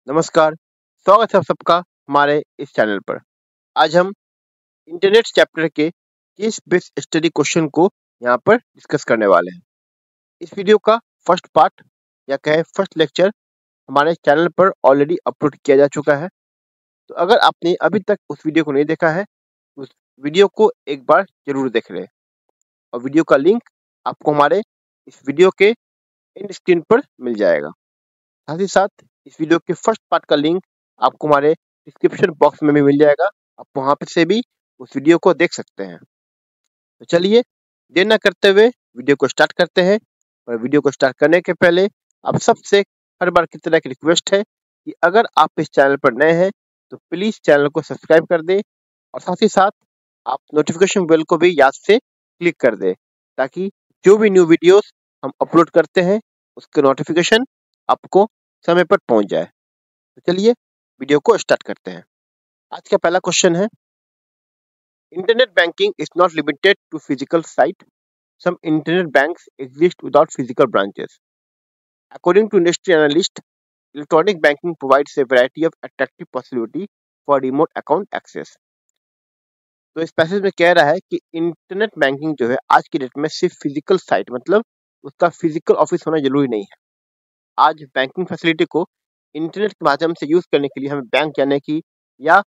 नमस्कार, स्वागत है आप सबका हमारे इस चैनल पर। आज हम इंटरनेट चैप्टर के केस बेस्ड स्टडी क्वेश्चन को यहाँ पर डिस्कस करने वाले हैं। इस वीडियो का फर्स्ट पार्ट या कहे फर्स्ट लेक्चर हमारे चैनल पर ऑलरेडी अपलोड किया जा चुका है। तो अगर आपने अभी तक उस वीडियो को नहीं देखा है, उस वीडियो को एक बार जरूर देख लें और वीडियो का लिंक आपको हमारे इस वीडियो के एंड स्क्रीन पर मिल जाएगा। साथ ही साथ इस वीडियो के फर्स्ट पार्ट का लिंक आपको हमारे डिस्क्रिप्शन बॉक्स में भी मिल जाएगा। आप वहां पर से भी उस वीडियो को देख सकते हैं। तो चलिए देर न करते हुए वीडियो को स्टार्ट करते हैं। और वीडियो को स्टार्ट करने के पहले आप सबसे हर बार की तरह एक रिक्वेस्ट है कि अगर आप इस चैनल पर नए हैं तो प्लीज चैनल को सब्सक्राइब कर दें और साथ ही साथ आप नोटिफिकेशन बेल को भी याद से क्लिक कर दें ताकि जो भी न्यू वीडियोस हम अपलोड करते हैं उसके नोटिफिकेशन आपको समय पर पहुंच जाए। तो चलिए वीडियो को स्टार्ट करते हैं। आज का पहला क्वेश्चन है, internet banking is not limited to physical site, some internet banks exist without physical branches. According to industry analyst, electronic banking provides a variety of attractive possibility for remote account access. तो इस passage में कह रहा है कि internet banking जो है आज की डेट में सिर्फ फिजिकल साइट मतलब उसका फिजिकल ऑफिस होना जरूरी नहीं है। आज बैंकिंग फैसिलिटी को इंटरनेट के माध्यम से यूज करने के लिए हमें बैंक जाने की या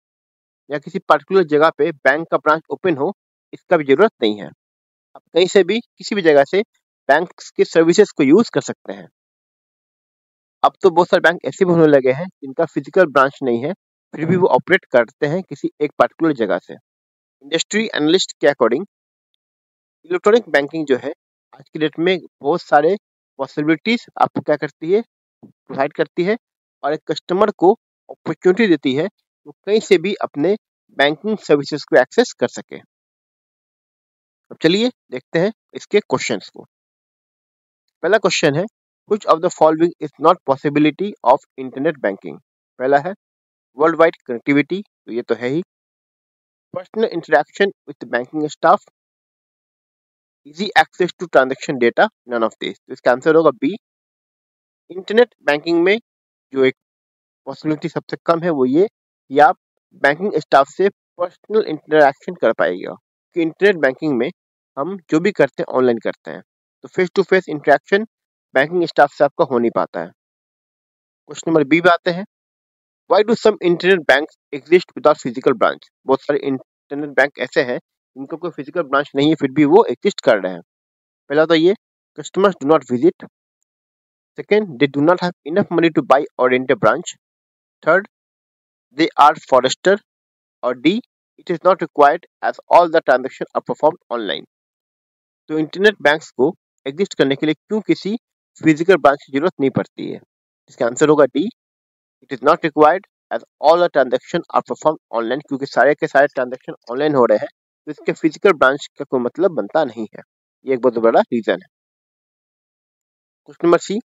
किसी पर्टिकुलर जगह पे बैंक का ब्रांच ओपन हो इसका भी जरूरत नहीं है। आप कहीं से भी किसी भी जगह से बैंक के सर्विसेज को यूज कर सकते हैं। अब तो बहुत सारे बैंक ऐसे भी होने लगे हैं जिनका फिजिकल ब्रांच नहीं है, फिर भी वो ऑपरेट करते हैं किसी एक पर्टिकुलर जगह से। इंडस्ट्री एनालिस्ट के अकॉर्डिंग इलेक्ट्रॉनिक बैंकिंग जो है आज की डेट में बहुत सारे पॉसिबिलिटीज आपको क्या करती है, प्रोवाइड करती है और एक कस्टमर को अपॉर्चुनिटी देती है वो कहीं से भी अपने बैंकिंग सर्विसेज को एक्सेस कर सके। अब चलिए देखते हैं इसके क्वेश्चंस को। पहला क्वेश्चन है, which of the following is not possibility of internet banking. पहला है वर्ल्ड वाइड कनेक्टिविटी, तो ये तो है ही। Personal interaction with banking staff, easy access to transaction data, none of this. तो इसका आंसर होगा बी। इंटरनेट बैंकिंग में जो एक पॉसिबिलिटी सबसे कम है वो ये कि आप बैंकिंग स्टाफ से पर्सनल इंटरेक्शन कर पाएगा कि इंटरनेट बैंकिंग में हम जो भी करते हैं ऑनलाइन करते हैं, तो face to face interaction banking staff से आपका हो नहीं पाता है। क्वेश्चन नंबर बी पे आते हैं, why do some internet banks exist without physical branch. बहुत सारे इंटरनेट बैंक ऐसे हैं जिनका कोई फिजिकल ब्रांच नहीं है फिर भी वो एग्जिस्ट कर रहे हैं। पहला तो ये, customers do not visit. Second, they do not have enough money to buy और rent a branch. Third, they are forester. और D, it is not required as all the transaction are performed online. तो internet banks को exist करने के लिए क्यों किसी physical branch की जरूरत नहीं पड़ती है। इसका आंसर होगा D, it is not required as all the transaction are performed online, क्योंकि सारे के सारे ट्रांजेक्शन ऑनलाइन हो रहे हैं तो इसके फिजिकल ब्रांच का कोई मतलब बनता नहीं है। ये एक बहुत बड़ा रीजन है। Question number C,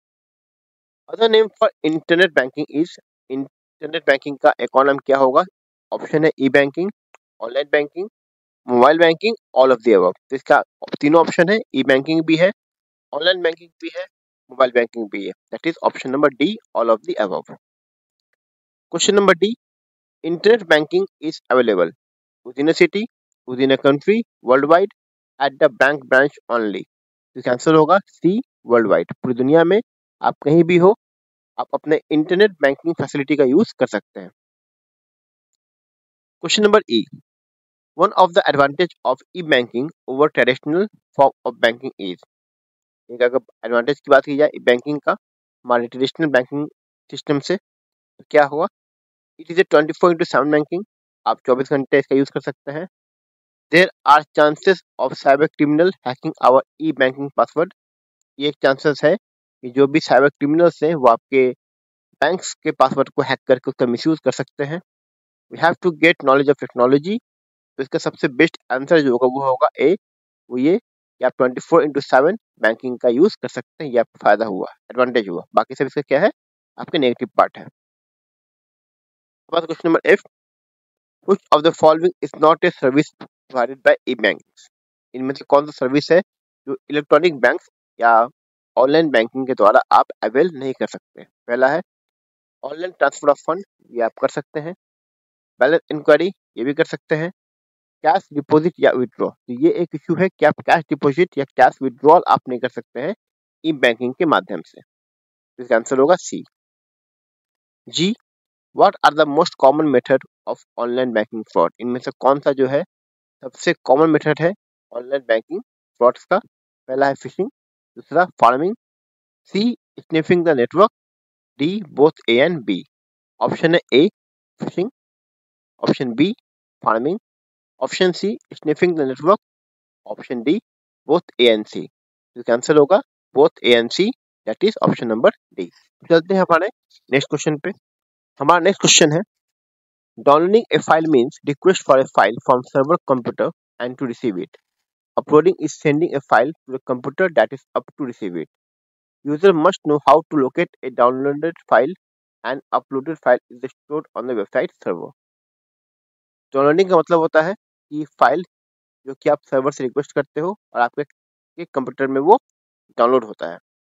other name for internet banking is. Internet banking का एक और नाम क्या होगा। ऑप्शन है E banking, online banking, mobile banking, all of the above. तो इसका तीनों ऑप्शन है, ई बैंकिंग भी है, ऑनलाइन बैंकिंग भी है, मोबाइल बैंकिंग भी है। That is option number D, all of the above. Question number D, internet banking is available within a city, within a country, worldwide, at the bank branch only। इसका answer होगा सी, world wide. पूरी दुनिया में आप कहीं भी हो आप अपने इंटरनेट बैंकिंग फैसिलिटी का यूज कर सकते हैं। Question number E, one of the advantage of E banking over traditional form of banking is. एक अगर एडवांटेज की बात की जाए बैंकिंग का हमारे ट्रेडिशनल बैंकिंग सिस्टम से, तो क्या हुआ, इट इज ए 24/7 बैंकिंग। आप 24 घंटे इसका यूज कर सकते हैं। There are chances of cyber criminal hacking our e banking password. ये एक चांसेस है कि जो भी साइबर क्रिमिनल्स हैं वो आपके बैंक्स के पासवर्ड को हैक करके उसका मिसयूज कर सकते हैं। We have to get knowledge of technology. तो इसका सबसे बेस्ट आंसर जो होगा वो होगा ए, वो ये कि आप 24/7 बैंकिंग का यूज कर सकते हैं। ये आपको फायदा हुआ, एडवांटेज हुआ। बाकी सब इसका क्या है, आपके नेगेटिव पार्ट है। Question number F, which of the following is not a service provided by E banks. इनमें से कौन सा सर्विस है जो इलेक्ट्रॉनिक बैंक या ऑनलाइन बैंकिंग के द्वारा आप अवेल नहीं कर सकते। पहला है ऑनलाइन ट्रांसफर ऑफ फंड ये आप कर सकते हैं, बैलेंस इंक्वायरी ये भी कर सकते हैं, कैश डिपॉजिट या विड्रॉ, तो ये एक इश्यू है कि आप कैश डिपॉजिट या कैश विड्रॉल आप नहीं कर सकते हैं ई बैंकिंग के माध्यम से। तो इसका आंसर होगा सी। जी, what are the most common method of online banking fraud, इनमें से कौन सा जो है सबसे कॉमन मेथड है ऑनलाइन बैंकिंग फ्रॉड्स का? पहला है फिशिंग, दूसरा pharming, C sniffing the network, D both A and B. Option है A phishing, option B pharming, option C sniffing the network, option D both A and C. इसका answer होगा both A and C, that is option number D. चलते हैं हमारे next question पे। हमारा next question है, downloading a file means request for a file from server computer and to receive it. Uploading is sending a file to the computer that is up to receive it. User must know how to locate a downloaded file and uploaded file is stored on the website server. Downloading का मतलब होता है कि file जो कि आप server से request करते हो और आपके कंप्यूटर में वो डाउनलोड होता है।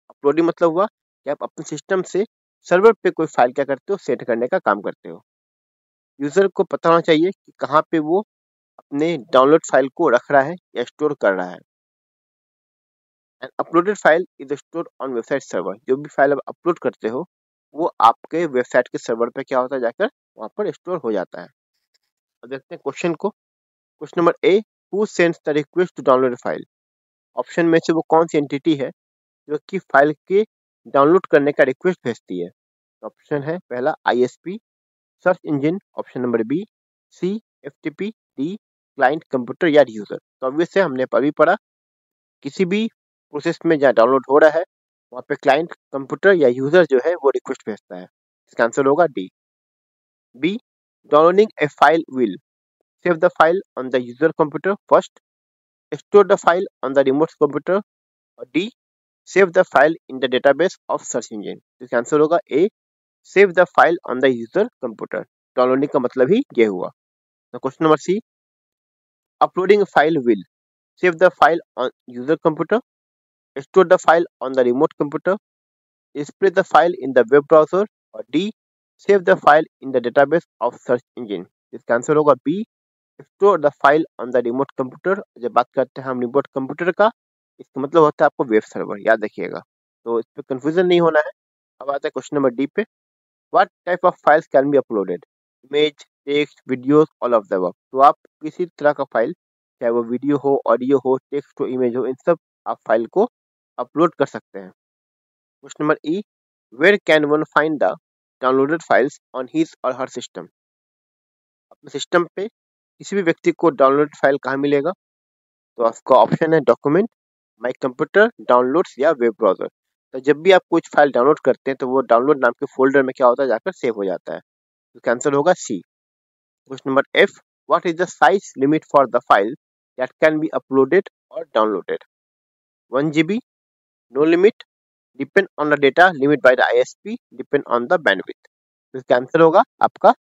अपलोडिंग मतलब हुआ कि आप अपने सिस्टम से सर्वर पे कोई फाइल क्या करते हो, सेट करने का काम करते हो। यूजर को पता होना चाहिए कि कहाँ पे वो अपने डाउनलोड फाइल को रख रहा है या स्टोर कर रहा है। And uploaded file is store on website server, जो भी फाइल आप अपलोड करते हो वो आपके वेबसाइट के सर्वर पे क्या होता है, जाकर वहां पर स्टोर हो जाता है। अब देखते हैं क्वेश्चन को। Question number A, who sends the request to download file. Option में से वो कौन सी एंटिटी है जो कि फाइल के डाउनलोड करने का रिक्वेस्ट भेजती है? ऑप्शन है पहला ISP, search engine, option number B, C FTP, D client computer या यूजर। तो ऑब्वियस है, हमने अभी पढ़ा किसी भी प्रोसेस में जहाँ डाउनलोड हो रहा है वहाँ पे क्लाइंट कंप्यूटर या यूजर जो है वो रिक्वेस्ट भेजता है। इसका आंसर होगा D. B, downloading a file will save the file on the user computer first, store the file on the remote computer, और D save the file in the database of search engine. इसका answer होगा A, save the file on the user computer. Downloading का मतलब ही ये हुआ। Question number C, uploading file will save the file on user computer, store the file on the remote computer, display the file in the web browser, और D save the file in the database of search engine। इसका answer होगा B, store the file on the remote computer। जब बात करते हैं हम remote computer का, इसका मतलब होता है आपको वेब सर्वर, याद रखिएगा, तो इस पर कंफ्यूजन नहीं होना है। अब आता है क्वेश्चन नंबर डी पे, what type of files can be uploaded? Image, text, videos, all of the above. तो आप किसी तरह का फाइल, चाहे वो वीडियो हो, ऑडियो हो, टेक्स्ट हो, इमेज हो, इन सब आप फाइल को अपलोड कर सकते हैं। Question number E, where can one find the downloaded files on his or her system? अपने सिस्टम पे किसी भी व्यक्ति को डाउनलोड फाइल कहाँ मिलेगा? तो आपका ऑप्शन है डॉक्यूमेंट, माई कंप्यूटर, डाउनलोड्स या वेब ब्राउजर। तो जब भी आप कुछ फाइल डाउनलोड करते हैं तो वो डाउनलोड नाम के फोल्डर में क्या होता है, जाकर सेव हो जाता है। तो आंसर होगा C. Question number F, what is the size limit for the file that can be uploaded or downloaded? 1 GB, no limit, depend on the data limit by the ISP, depend on the bandwidth. तो इसका answer होगा आपका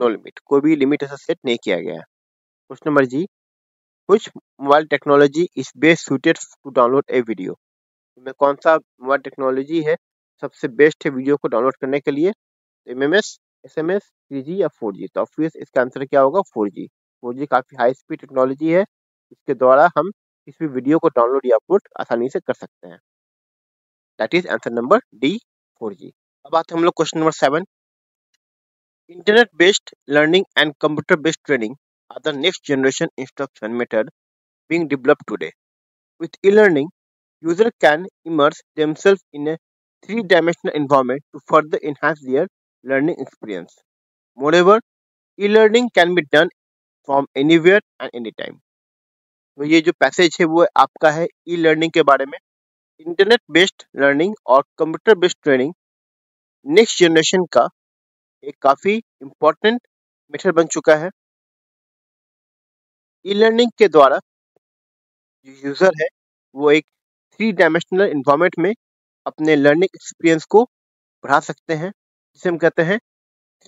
no limit, कोई भी limit ऐसा set नहीं किया गया है। Question number G, which mobile technology is best suited to download a video? में कौन सा मोबाइल टेक्नोलॉजी है सबसे बेस्ट है वीडियो को डाउनलोड करने के लिए? एमएमएस, एसएमएस, 3G या 4G? तो ऑब्वियस इसका आंसर क्या होगा, 4G। 4G काफी हाई स्पीड टेक्नोलॉजी है, इसके द्वारा हम किसी भी वीडियो को डाउनलोड या अपलोड आसानी से कर सकते हैं। That is answer number D, 4G। अब आते हैं हम लोग question number 7। Internet based learning and computer based training are the next generation instruction method being developed today. With e-learning, users can immerse themselves in a three-dimensional environment to further enhance their learning experience. Moreover, e-learning can be done from anywhere and anytime. तो ये जो passage है वो आपका है e learning के बारे में। इंटरनेट बेस्ड लर्निंग और computer based training next generation का एक काफी इम्पोर्टेंट मेथड बन चुका है। ई लर्निंग के द्वारा जो यूजर है वो एक 3 डायमेंशनल इन्वायरमेंट में अपने लर्निंग एक्सपीरियंस को बढ़ा सकते हैं, जिसे हम कहते हैं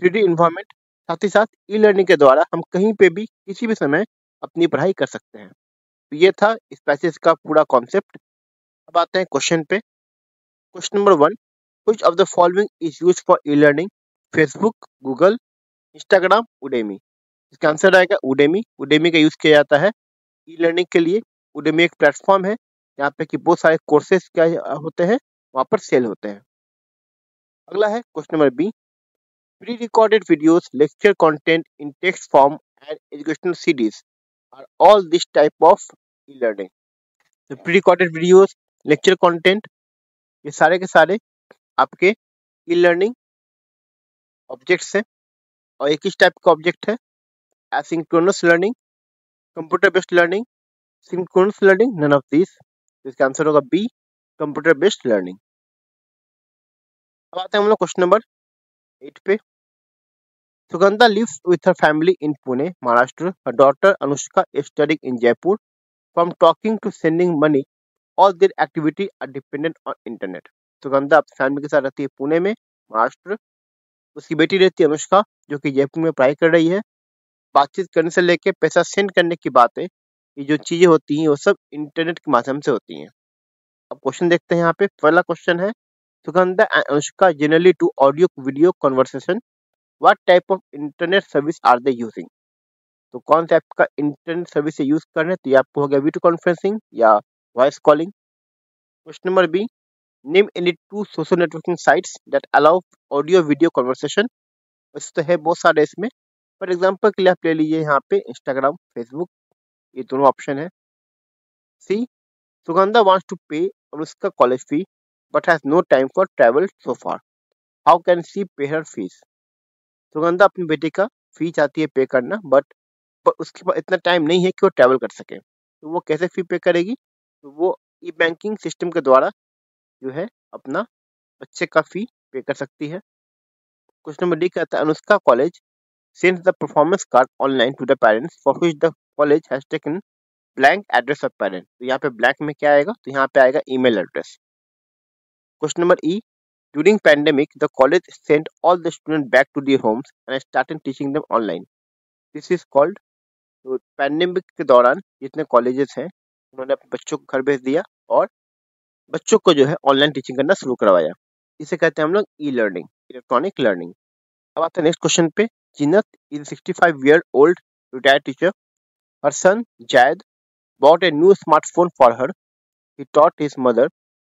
3D इन्वायरमेंट। साथ ही साथ ई लर्निंग के द्वारा हम कहीं पे भी किसी भी समय अपनी पढ़ाई कर सकते हैं। तो ये था इस पैसेज का पूरा कॉन्सेप्ट। अब आते हैं क्वेश्चन पे। Question number 1, which of the following is used for e learning? Facebook, Google, Instagram, Udemy. इसका आंसर आएगा उडेमी। उडेमी का यूज किया जाता है ई लर्निंग के लिए। उडेमी एक प्लेटफॉर्म है यहाँ पे कि बहुत सारे कोर्सेज क्या होते हैं, वहां पर सेल होते हैं। अगला है question number B. Pre recorded videos, lecture content in text form and educational series are all this type of E learning. तो pre recorded videos, lecture content, ये सारे के सारे आपके ई लर्निंग ऑब्जेक्ट्स हैं। और एक किस टाइप का ऑब्जेक्ट है? Asynchronous learning, computer based learning, synchronous learning, none of this. इसका आंसर होगा बी, कंप्यूटर बेस्ड लर्निंग। अब आते हैं हम लोग क्वेश्चन नंबर 8 पे। Sugandha lives with her family in Pune, Maharashtra. Her daughter Anushka is studying in Jaipur. From talking to sending money, all their activity are dependent on internet. Sugandha अपनी family के साथ रहती है पुणे में, महाराष्ट्र। उसकी बेटी रहती है अनुष्का, जो कि जयपुर में पढ़ाई कर रही है। बातचीत करने से लेके पैसा सेंड करने की बातें, ये जो चीजें होती हैं वो सब इंटरनेट के माध्यम से होती हैं। अब क्वेश्चन देखते हैं यहाँ पे। पहला क्वेश्चन है, Sugandha and Anushka generally do audio video conversation, what type of internet service are they using. तो कौन सा ऐप का इंटरनेट सर्विस से यूज कर रहे हैं? तो ये आपको हो गया वीडियो कॉन्फ्रेंसिंग या voice calling. Question number B, name any two social networking sites that allow audio video conversation. वैसे तो है बहुत सारे इसमें, फॉर एग्जाम्पल के लिए आप ले लीजिए यहाँ पे इंस्टाग्राम, फेसबुक, ये दोनों ऑप्शन है। सी, Sugandha wants to pay Anushka college fee but has no time for travel so far, how can she pay her fees. Sugandha अपनी बेटे का फी चाहती है पे करना, बट पर उसके पास इतना टाइम नहीं है कि वो ट्रैवल कर सके। तो वो कैसे फी पे करेगी? तो वो ई बैंकिंग सिस्टम के द्वारा जो है अपना बच्चे का फी पे कर सकती है। क्वेश्चन नंबर डी कहता है, Anushka college sends the performance card online to the parents for which the college has taken blank address of parent. तो यहाँ पे ब्लैंक में क्या आएगा? तो यहाँ पे आएगा email address. Question number E, during pandemic the college sent all the student back to their homes and started teaching them online, this is called. तो पैंडेमिक के दौरान जितने कॉलेजेस हैं उन्होंने अपने बच्चों को घर भेज दिया और बच्चों को जो है ऑनलाइन टीचिंग करना शुरू करवाया। इसे कहते हैं हम लोग ई लर्निंग, इलेक्ट्रॉनिक लर्निंग। अब आते हैं नेक्स्ट क्वेश्चन पे। Zeenat is 65-year-old retired teacher. Her son Zaid bought a new smartphone for her. He taught his mother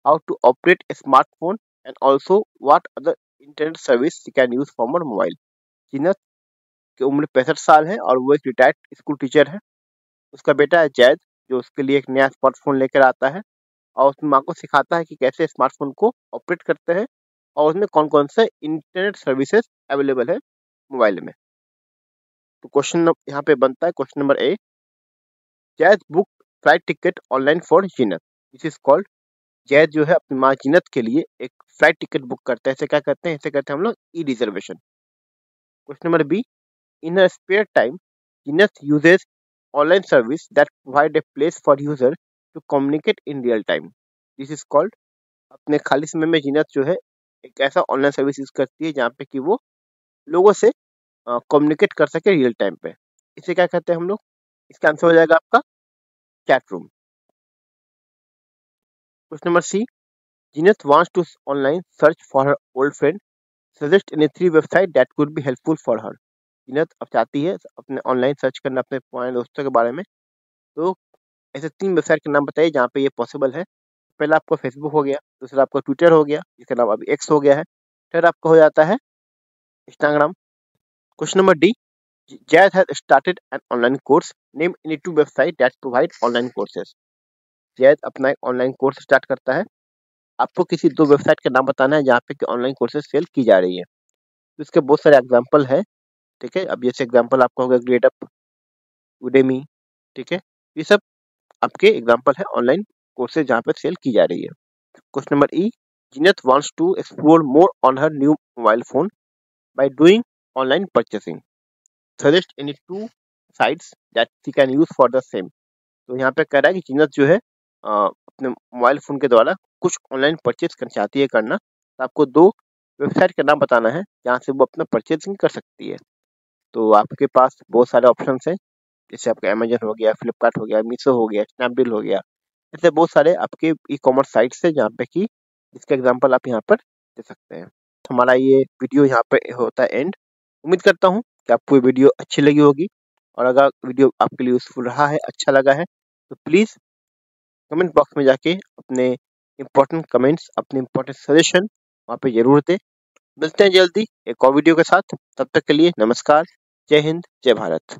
how to operate a smartphone and also what other internet service she can use from her mobile. जीनत की उम्र 65 साल है और वो एक retired school teacher है। उसका बेटा है जैद, जो उसके लिए एक नया स्मार्टफोन लेकर आता है और उसमें माँ को सिखाता है कि कैसे स्मार्टफोन को ऑपरेट करते हैं और उसमें कौन कौन से इंटरनेट सर्विसेज अवेलेबल है मोबाइल में। तो क्वेश्चन यहाँ पे बनता है question number A, Zaid book flight ticket online for Zeenat, this is called. Zaid जो है अपनी माँ जीनत के लिए एक फ्लाइट टिकट बुक करता है। इसे क्या कहते हैं? इसे कहते हैं हम लोग E reservation. Question number B, in a spare time Zeenat uses online service that provide a place for user to communicate in real time, this is called. अपने खाली समय में जीनत जो है एक ऐसा ऑनलाइन सर्विस यूज करती है जहाँ पे कि वो लोगों से कम्युनिकेट कर सके रियल टाइम पे। इसे क्या कहते हैं हम लोग? इसका आंसर हो जाएगा आपका chat room. Question number C, Zeenat wants to online search for her old friend, suggest any 3 website that could be helpful for her. Zeenat अब चाहती है अपने ऑनलाइन सर्च करना अपने पुराने दोस्तों के बारे में। तो ऐसे 3 वेबसाइट के नाम बताइए जहाँ पे ये पॉसिबल है। पहला आपका फेसबुक हो गया, दूसरा आपका ट्विटर हो गया जिसका नाम अभी एक्स हो गया है, फिर आपका हो जाता है Instagram. Question number D, Jazz has started an online course. Name any 2 websites that provide online courses. Zaid अपना एक ऑनलाइन कोर्स स्टार्ट करता है। आपको किसी 2 वेबसाइट का नाम बताना है जहाँ पे कि ऑनलाइन कोर्सेज सेल की जा रही है। तो इसके बहुत सारे एग्जांपल है, ठीक है। अब जैसे एग्जांपल आपका होगा ग्रेडअप, उडेमी, ठीक है। ये सब आपके एग्जांपल है ऑनलाइन कोर्सेज जहाँ पे सेल की जा रही है। Question number E, Zeenat wants to explore more on her new mobile phone by doing online purchasing, suggest any 2 sites that she can use for the same। तो यहाँ पे कह रहा है कि जीनत जो है अपने मोबाइल फोन के द्वारा कुछ ऑनलाइन परचेज करना चाहती है करना, तो आपको 2 वेबसाइट का नाम बताना है जहाँ से वो अपना परचेजिंग कर सकती है। तो आपके पास बहुत सारे ऑप्शंस हैं, जैसे आपका अमेजन हो गया, फ्लिपकार्ट हो गया, मीशो हो गया, स्नैपडील हो गया। ऐसे बहुत सारे आपके ई कॉमर्स साइट्स है जहाँ पे कि इसका एग्जाम्पल आप यहाँ पर दे सकते हैं। साथ हमारा ये वीडियो यहाँ पे होता है एंड। उम्मीद करता हूँ कि आपको ये वीडियो अच्छी लगी होगी, और अगर वीडियो आपके लिए यूजफुल रहा है, अच्छा लगा है, तो प्लीज़ कमेंट बॉक्स में जाके अपने इम्पोर्टेंट कमेंट्स, अपने इम्पोर्टेंट सजेशन वहाँ पे ज़रूर दें। मिलते हैं जल्दी एक और वीडियो के साथ। तब तक के लिए नमस्कार, जय हिंद, जय भारत।